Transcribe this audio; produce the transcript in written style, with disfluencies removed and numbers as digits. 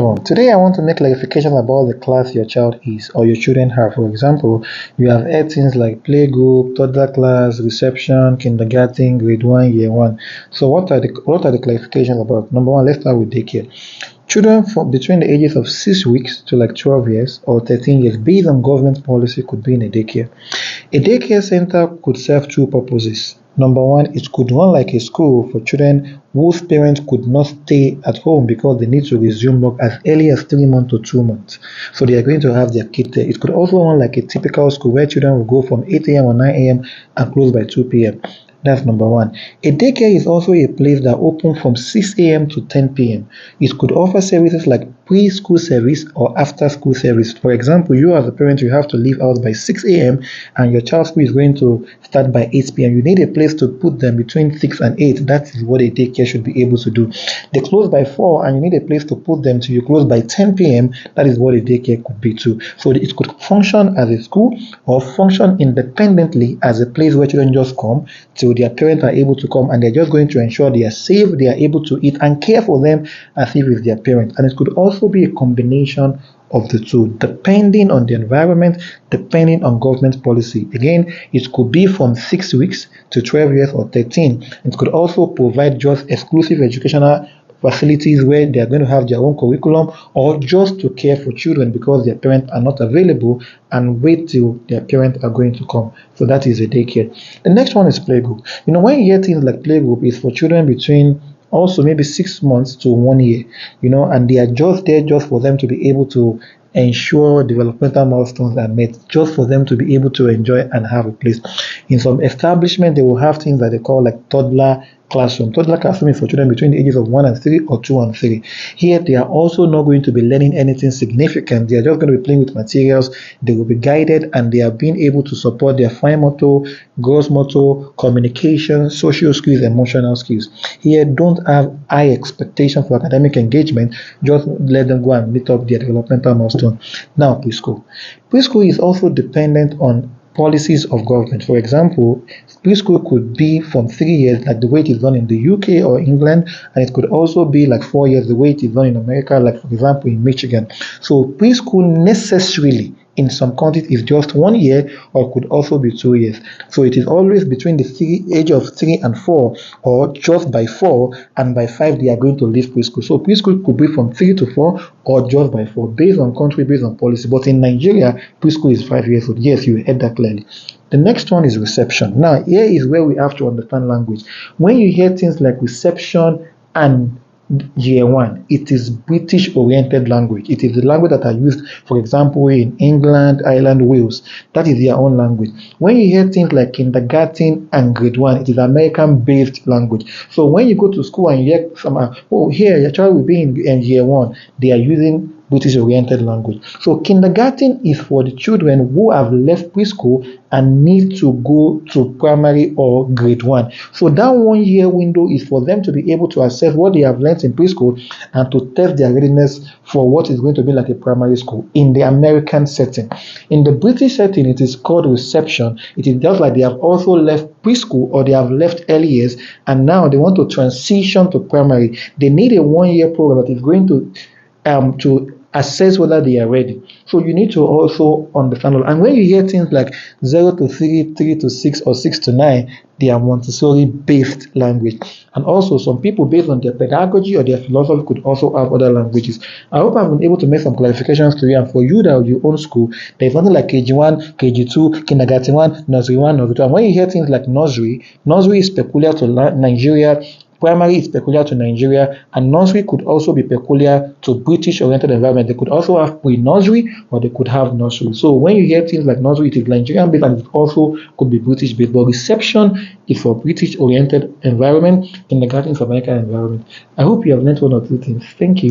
everyone. Today I want to make clarification about the class your child is or your children have. For example, you have heard things like playgroup, toddler class, reception, kindergarten, grade 1, year 1. So what are the clarifications about? Number one, let's start with daycare. Children from between the ages of 6 weeks to like 12 years or 13 years, based on government policy, could be in a daycare. A daycare center could serve two purposes. Number one, it could run like a school for children whose parents could not stay at home because they need to resume work as early as 3 months to 2 months. So they are going to have their kid there. It could also run like a typical school where children will go from 8 a.m. or 9 a.m. and close by 2 p.m. That's number one. A daycare is also a place that opens from 6 a.m. to 10 p.m. It could offer services like preschool service or after school service. For example, you as a parent, you have to leave out by 6 a.m. and your child's school is going to start by 8 p.m. You need a place to put them between 6 and 8. That is what a daycare should be able to do. They close by 4 and you need a place to put them till you close by 10 p.m. That is what a daycare could be too. So it could function as a school or function independently as a place where children just come till their parents are able to come and they're just going to ensure they are safe, they are able to eat and care for them as if it's their parents. And it could also be a combination of the two, depending on the environment, depending on government policy. Again, it could be from 6 weeks to 12 years or 13. It could also provide just exclusive educational facilities where they are going to have their own curriculum or just to care for children because their parents are not available and wait till their parents are going to come. So that is a daycare. The next one is playgroup. When you hear things like playgroup, is for children between also maybe 6 months to 1 year, and they are just there just for them to be able to ensure developmental milestones are met, just for them to be able to enjoy and have a place. In some establishment, they will have things that they call like toddler classroom. Toddler classroom is for children between the ages of 1 and 3 or 2 and 3. Here, they are also not going to be learning anything significant. They are just going to be playing with materials. They will be guided and they are being able to support their fine motor, gross motor, communication, social skills, emotional skills. Here, don't have high expectations for academic engagement. Just let them go and meet up their developmental milestone. Now, preschool. Preschool is also dependent on policies of government. For example, preschool could be from 3 years, like the way it is done in the UK or England, and it could also be like 4 years, the way it is done in America, like for example in Michigan. So preschool necessarily in some countries is just 1 year or could also be 2 years. So it is always between the age of 3 and 4 or just by 4 and by 5 they are going to leave preschool. So preschool could be from 3 to 4 or just by 4 based on country, based on policy. But in Nigeria, preschool is 5 years old. Yes, you heard that clearly. The next one is reception. Now, here is where we have to understand language. When you hear things like reception and year 1, it is British oriented language. It is the language that are used, for example, in England, Ireland, Wales. That is their own language. When you hear things like kindergarten and grade 1, it is American based language. So when you go to school and you hear here your child will be in year 1, they are using British oriented language. So kindergarten is for the children who have left preschool and need to go to primary or grade 1. So that 1 year window is for them to be able to assess what they have learned in preschool and to test their readiness for what is going to be like a primary school in the American setting. In the British setting, it is called reception. It is just like they have also left preschool or they have left early years and now they want to transition to primary. They need a 1 year program that is going to assess whether they are ready. So you need to also understand. And when you hear things like 0 to 3, 3 to 6, or 6 to 9, they are Montessori based language. And also some people based on their pedagogy or their philosophy could also have other languages. I hope I've been able to make some clarifications to you. And for you that you own school, there's nothing like KG1, KG2, kindergarten 1, nursery 1, nursery 2. And when you hear things like nursery is peculiar to Nigeria. Primary is peculiar to Nigeria, and nursery could also be peculiar to British-oriented environment. They could also have pre-nursery, or they could have nursery. So when you hear things like nursery, it is Nigerian-based, and it also could be British-based. But reception is for British-oriented environment, kindergarten is for American environment. I hope you have learned one or two things. Thank you.